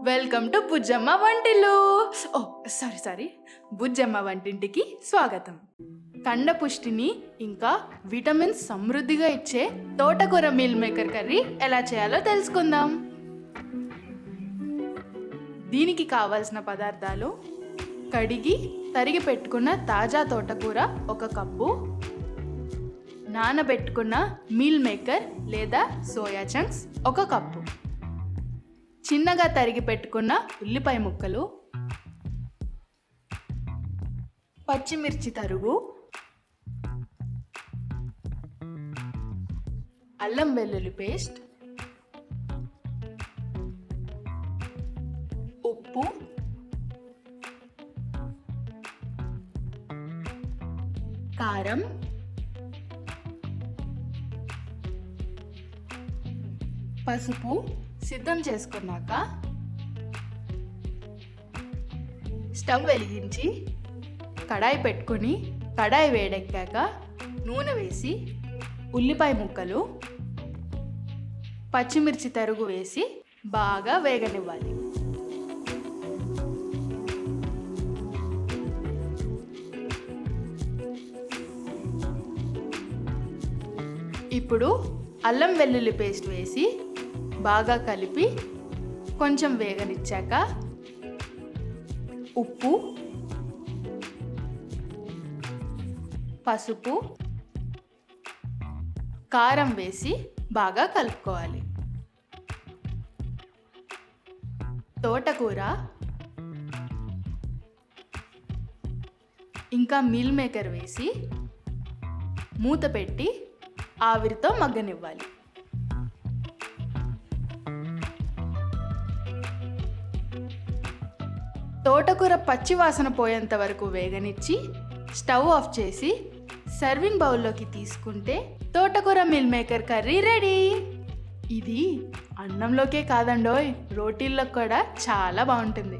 Welcome to Bujjamma వంటిల్లు. Sorry Bujjamma వంటింటికి స్వాగతం. కండ పుష్టిని ఇంకా విటమిన్స్ సమృద్ధిగా ఇచ్చే తోటకూర మీల్ మేకర్ కర్రీ ఎలా చేయాలో తెలుసుకుందాం. దీనికి కావాల్సిన పదార్థాలు: కడిగి తరిగి పెట్టుకున్న తాజా తోటకూర 1 కప్పు, నానబెట్టుకున్న మీల్ మేకర్ లేదా సోయా చంక్స్ 1 కప్పు, చిన్నగా తరిగి పెట్టుకున్న ఉల్లిపాయ ముక్కలు, పచ్చిమిర్చి తరుగు, అల్లం వెల్లుల్లి పేస్ట్, ఉప్పు, కారం, పసుపు. సిద్ధం చేసుకున్నాక స్టవ్ వెలిగించి కడాయి పెట్టుకొని కడాయి వేడెక్కాక నూనె వేసి ఉల్లిపాయ ముక్కలు, పచ్చిమిర్చి తరుగు వేసి బాగా వేగనివ్వాలి. ఇప్పుడు అల్లం వెల్లుల్లి పేస్ట్ వేసి బాగా కలిపి కొంచెం వేగనిచ్చాక ఉప్పు, పసుపు, కారం వేసి బాగా కలుపుకోవాలి. తోటకూర ఇంకా మీల్ మేకర్ వేసి మూత పెట్టి ఆవిరితో మగ్గనివ్వాలి. తోటకూర పచ్చి వాసన పోయేంత వరకు వేగనిచ్చి స్టవ్ ఆఫ్ చేసి సర్వింగ్ బౌల్లోకి తీసుకుంటే తోటకూర మీల్ మేకర్ కర్రీ రెడీ. ఇది అన్నంలోకే కాదండోయ్, రోటీల్లో కూడా చాలా బాగుంటుంది.